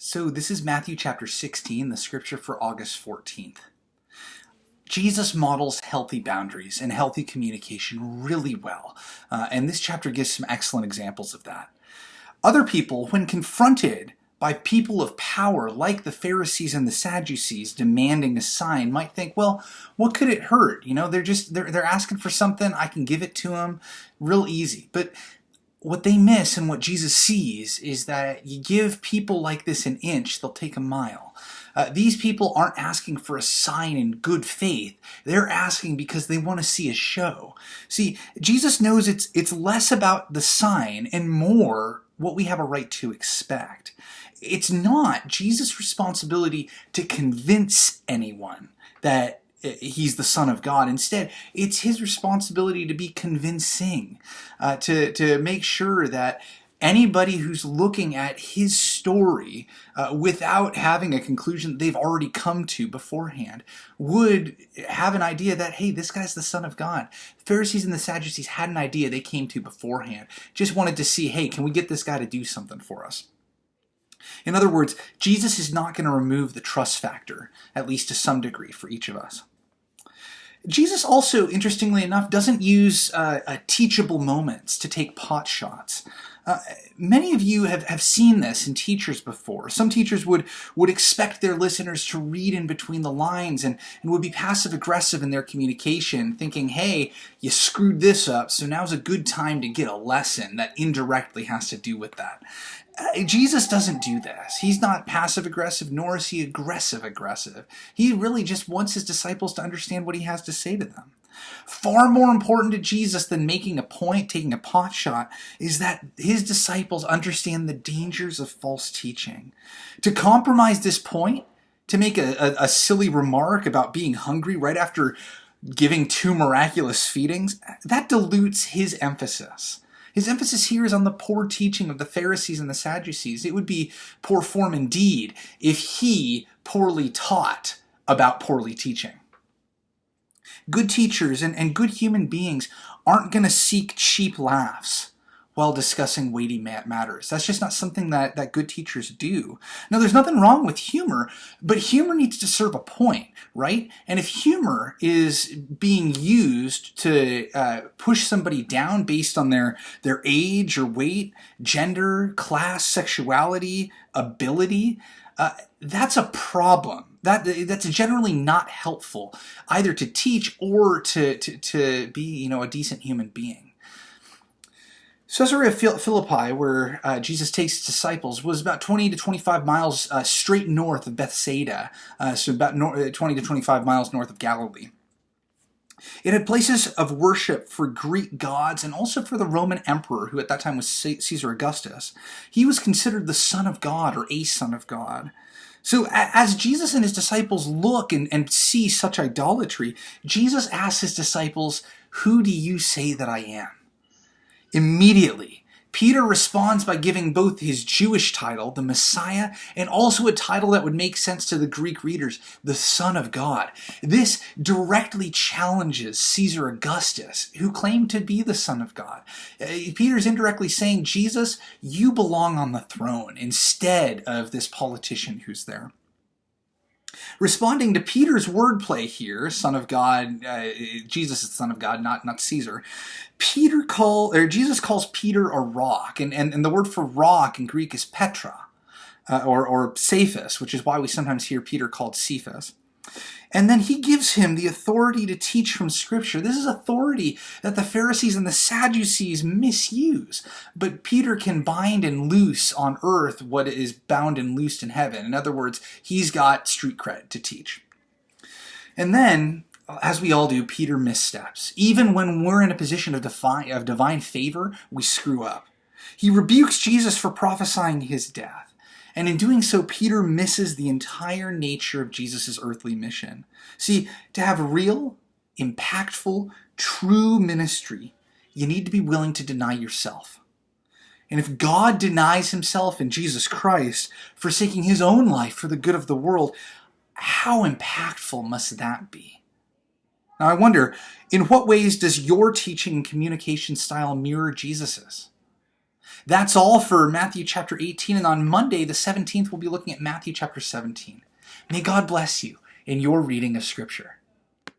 So this is Matthew chapter 16, the scripture for August 14th. Jesus models healthy boundaries and healthy communication really well, and this chapter gives some excellent examples of that. Other people, when confronted by people of power like the Pharisees and the Sadducees demanding a sign, might think, well, what could it hurt? They're asking for something, I can give it to them real easy. But what they miss and what Jesus sees is that you give people like this an inch, they'll take a mile. These people aren't asking for a sign in good faith. They're asking because they want to see a show. See, Jesus knows it's less about the sign and more what we have a right to expect. It's not Jesus' responsibility to convince anyone that he's the Son of God. Instead, it's his responsibility to be convincing, to make sure that anybody who's looking at his story without having a conclusion that they've already come to beforehand would have an idea that, hey, this guy's the Son of God. The Pharisees and the Sadducees had an idea they came to beforehand. Just wanted to see, hey, can we get this guy to do something for us? In other words, Jesus is not going to remove the trust factor, at least to some degree, for each of us. Jesus also, interestingly enough, doesn't use teachable moments to take pot shots. Many of you have seen this in teachers before. Some teachers would expect their listeners to read in between the lines and would be passive-aggressive in their communication, thinking, hey, you screwed this up, so now's a good time to get a lesson that indirectly has to do with that. Jesus doesn't do this. He's not passive-aggressive, nor is he aggressive-aggressive. He really just wants his disciples to understand what he has to say to them. Far more important to Jesus than making a point, taking a pot shot, is that his disciples understand the dangers of false teaching. To compromise this point, to make a silly remark about being hungry right after giving 2 miraculous feedings, that dilutes his emphasis. His emphasis here is on the poor teaching of the Pharisees and the Sadducees. It would be poor form indeed if he poorly taught about poorly teaching. Good teachers and good human beings aren't going to seek cheap laughs while discussing weighty matters. That's just not something that good teachers do. Now, there's nothing wrong with humor, but humor needs to serve a point, right? And if humor is being used to push somebody down based on their age or weight, gender, class, sexuality, ability, that's a problem. That's generally not helpful, either to teach or to be, a decent human being. Caesarea Philippi, where Jesus takes his disciples, was about 20 to 25 miles straight north of Bethsaida, so about 20 to 25 miles north of Galilee. It had places of worship for Greek gods and also for the Roman emperor, who at that time was Caesar Augustus. He was considered the Son of God or a Son of God. So as Jesus and his disciples look and see such idolatry, Jesus asks his disciples, "Who do you say that I am?" Immediately, Peter responds by giving both his Jewish title, the Messiah, and also a title that would make sense to the Greek readers, the Son of God. This directly challenges Caesar Augustus, who claimed to be the Son of God. Peter's indirectly saying, Jesus, you belong on the throne instead of this politician who's there. Responding to Peter's wordplay here, Son of God, Jesus is the Son of God, not Caesar. Jesus calls Peter a rock, and the word for rock in Greek is Petra, or Cephas, which is why we sometimes hear Peter called Cephas. And then he gives him the authority to teach from Scripture. This is authority that the Pharisees and the Sadducees misuse. But Peter can bind and loose on earth what is bound and loosed in heaven. In other words, he's got street cred to teach. And then, as we all do, Peter missteps. Even when we're in a position of divine favor, we screw up. He rebukes Jesus for prophesying his death. And in doing so, Peter misses the entire nature of Jesus' earthly mission. See, to have real, impactful, true ministry, you need to be willing to deny yourself. And if God denies himself in Jesus Christ, forsaking his own life for the good of the world, how impactful must that be? Now I wonder, in what ways does your teaching and communication style mirror Jesus's? That's all for Matthew chapter 18, and on Monday, the 17th, we'll be looking at Matthew chapter 17. May God bless you in your reading of Scripture.